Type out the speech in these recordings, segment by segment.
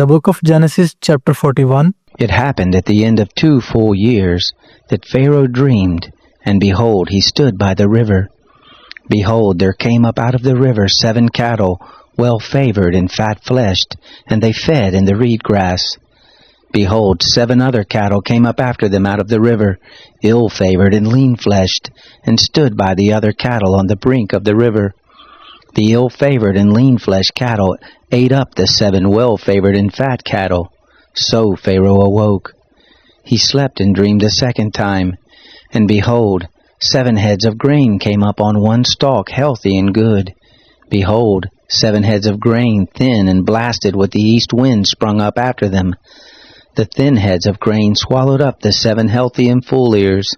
The book of Genesis, chapter 41. It happened at the end of 2 full years that Pharaoh dreamed, and behold, he stood by the river. Behold, there came up out of the river 7 cattle, well-favored and fat-fleshed, and they fed in the reed grass. Behold, 7 other cattle came up after them out of the river, ill-favored and lean-fleshed, and stood by the other cattle on the brink of the river. The ill-favored and lean-fleshed cattle ate up the 7 well-favored and fat cattle. So Pharaoh awoke. He slept and dreamed a second time, and behold, 7 heads of grain came up on one stalk, healthy and good. Behold, 7 heads of grain, thin and blasted with the east wind, sprung up after them. The thin heads of grain swallowed up the 7 healthy and full ears.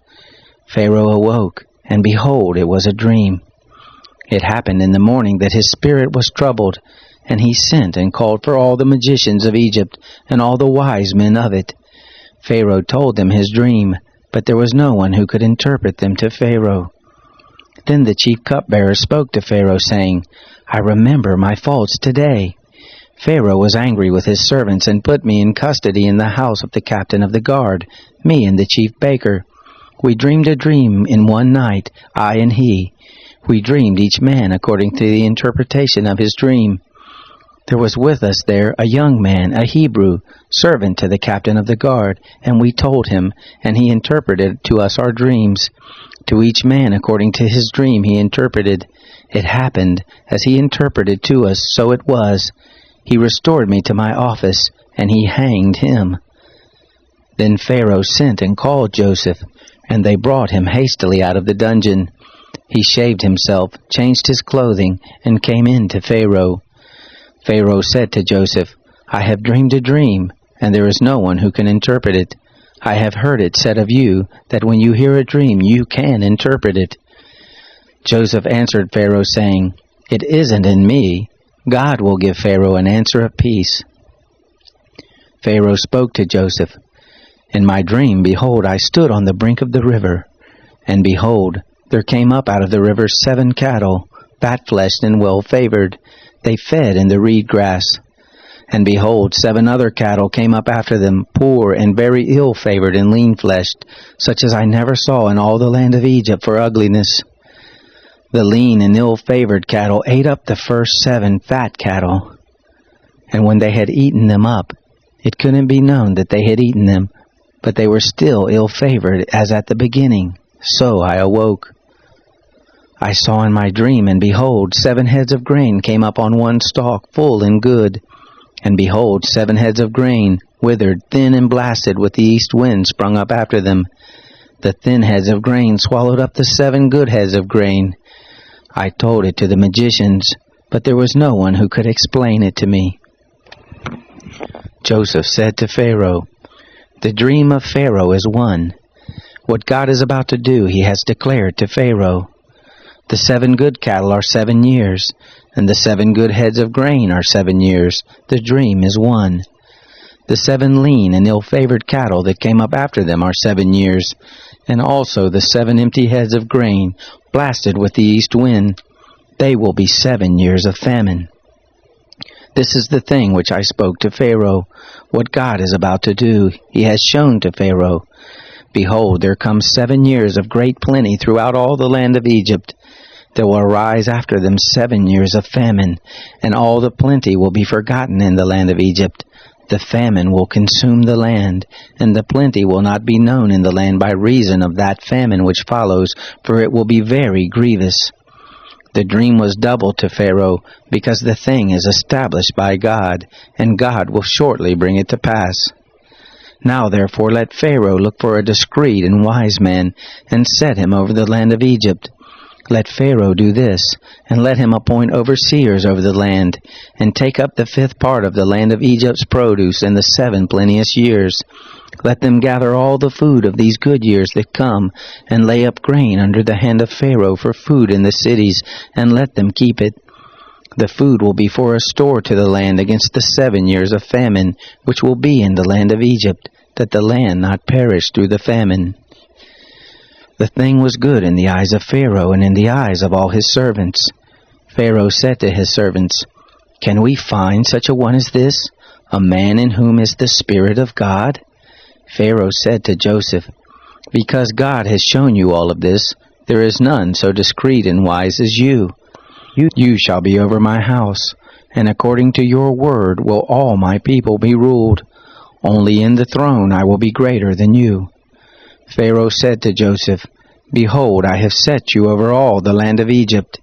Pharaoh awoke, and behold, it was a dream. It happened in the morning that his spirit was troubled, and he sent and called for all the magicians of Egypt and all the wise men of it. Pharaoh told them his dream, but there was no one who could interpret them to Pharaoh. Then the chief cupbearer spoke to Pharaoh, saying, I remember my faults today. Pharaoh was angry with his servants and put me in custody in the house of the captain of the guard, me and the chief baker. We dreamed a dream in one night, I and he. We dreamed each man according to the interpretation of his dream. There was with us there a young man, a Hebrew, servant to the captain of the guard, and we told him, and he interpreted to us our dreams. To each man according to his dream he interpreted. It happened, as he interpreted to us, so it was. He restored me to my office, and he hanged him. Then Pharaoh sent and called Joseph, and they brought him hastily out of the dungeon. He shaved himself, changed his clothing, and came in to Pharaoh. Pharaoh said to Joseph, I have dreamed a dream, and there is no one who can interpret it. I have heard it said of you, that when you hear a dream you can interpret it. Joseph answered Pharaoh, saying, It isn't in me. God will give Pharaoh an answer of peace. Pharaoh spoke to Joseph, In my dream, behold, I stood on the brink of the river, and behold, there came up out of the river 7 cattle, fat-fleshed and well-favored. They fed in the reed grass. And behold, 7 other cattle came up after them, poor and very ill-favored and lean-fleshed, such as I never saw in all the land of Egypt for ugliness. The lean and ill-favored cattle ate up the first 7 fat cattle. And when they had eaten them up, it couldn't be known that they had eaten them, but they were still ill-favored as at the beginning. So I awoke. I saw in my dream, and behold, 7 heads of grain came up on one stalk, full and good. And behold, 7 heads of grain, withered, thin and blasted with the east wind, sprung up after them. The thin heads of grain swallowed up the 7 good heads of grain. I told it to the magicians, but there was no one who could explain it to me. Joseph said to Pharaoh, The dream of Pharaoh is one. What God is about to do he has declared to Pharaoh. The 7 good cattle are 7 years, and the 7 good heads of grain are 7 years. The dream is one. The 7 lean and ill-favored cattle that came up after them are 7 years, and also the 7 empty heads of grain, blasted with the east wind. They will be 7 years of famine. This is the thing which I spoke to Pharaoh. What God is about to do, he has shown to Pharaoh. Behold, there come 7 years of great plenty throughout all the land of Egypt. There will arise after them 7 years of famine, and all the plenty will be forgotten in the land of Egypt. The famine will consume the land, and the plenty will not be known in the land by reason of that famine which follows, for it will be very grievous. The dream was double to Pharaoh, because the thing is established by God, and God will shortly bring it to pass. Now therefore let Pharaoh look for a discreet and wise man, and set him over the land of Egypt. Let Pharaoh do this, and let him appoint overseers over the land, and take up the 5th part of the land of Egypt's produce in the 7 plenteous years. Let them gather all the food of these good years that come, and lay up grain under the hand of Pharaoh for food in the cities, and let them keep it. The food will be for a store to the land against the 7 years of famine, which will be in the land of Egypt, that the land not perish through the famine. The thing was good in the eyes of Pharaoh and in the eyes of all his servants. Pharaoh said to his servants, Can we find such a one as this? a man in whom is the Spirit of God?" Pharaoh said to Joseph, "Because God has shown you all of this, there is none so discreet and wise as you. You shall be over my house, and according to your word will all my people be ruled. Only in the throne I will be greater than you." Pharaoh said to Joseph, "Behold, I have set you over all the land of Egypt."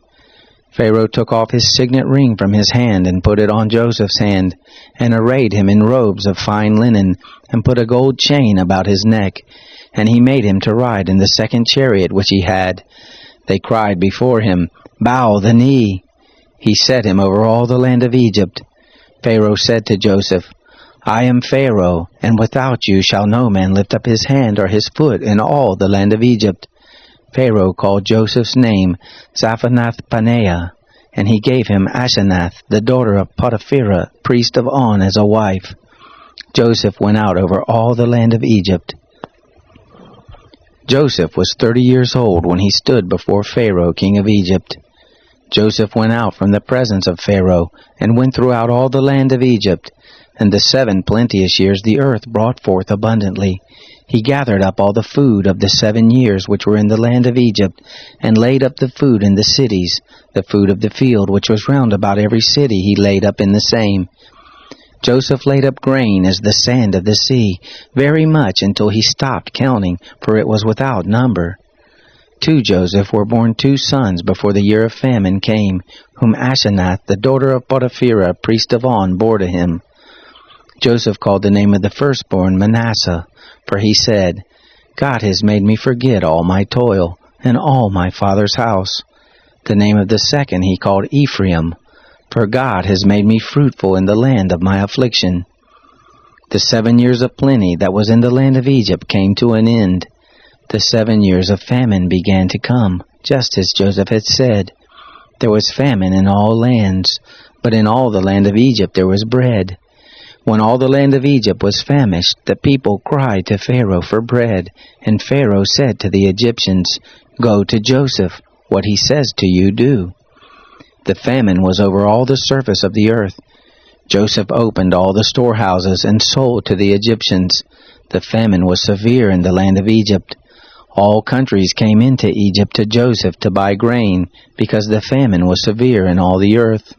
Pharaoh took off his signet ring from his hand and put it on Joseph's hand, and arrayed him in robes of fine linen, and put a gold chain about his neck, and he made him to ride in the second chariot which he had. They cried before him, "Bow the knee." He set him over all the land of Egypt. Pharaoh said to Joseph, "I am Pharaoh, and without you shall no man lift up his hand or his foot in all the land of Egypt." Pharaoh called Joseph's name Zaphenath-paneah, and he gave him Asenath, the daughter of Potiphera, priest of On, as a wife. Joseph went out over all the land of Egypt. Joseph was 30 years old when he stood before Pharaoh, king of Egypt. Joseph went out from the presence of Pharaoh, and went throughout all the land of Egypt. And the 7 plenteous years the earth brought forth abundantly. He gathered up all the food of the 7 years which were in the land of Egypt, and laid up the food in the cities. The food of the field which was round about every city he laid up in the same. Joseph laid up grain as the sand of the sea, very much until he stopped counting, for it was without number. To Joseph were born 2 sons before the year of famine came, whom Asenath, the daughter of Potiphera, priest of On, bore to him. Joseph called the name of the firstborn Manasseh, for he said, "God has made me forget all my toil, and all my father's house." The name of the second he called Ephraim, for God has made me fruitful in the land of my affliction. The 7 years of plenty that was in the land of Egypt came to an end. The 7 years of famine began to come, just as Joseph had said. There was famine in all lands, but in all the land of Egypt there was bread. When all the land of Egypt was famished, the people cried to Pharaoh for bread, and Pharaoh said to the Egyptians, "Go to Joseph, what he says to you do." The famine was over all the surface of the earth. Joseph opened all the storehouses and sold to the Egyptians. The famine was severe in the land of Egypt. All countries came into Egypt to Joseph to buy grain, because the famine was severe in all the earth.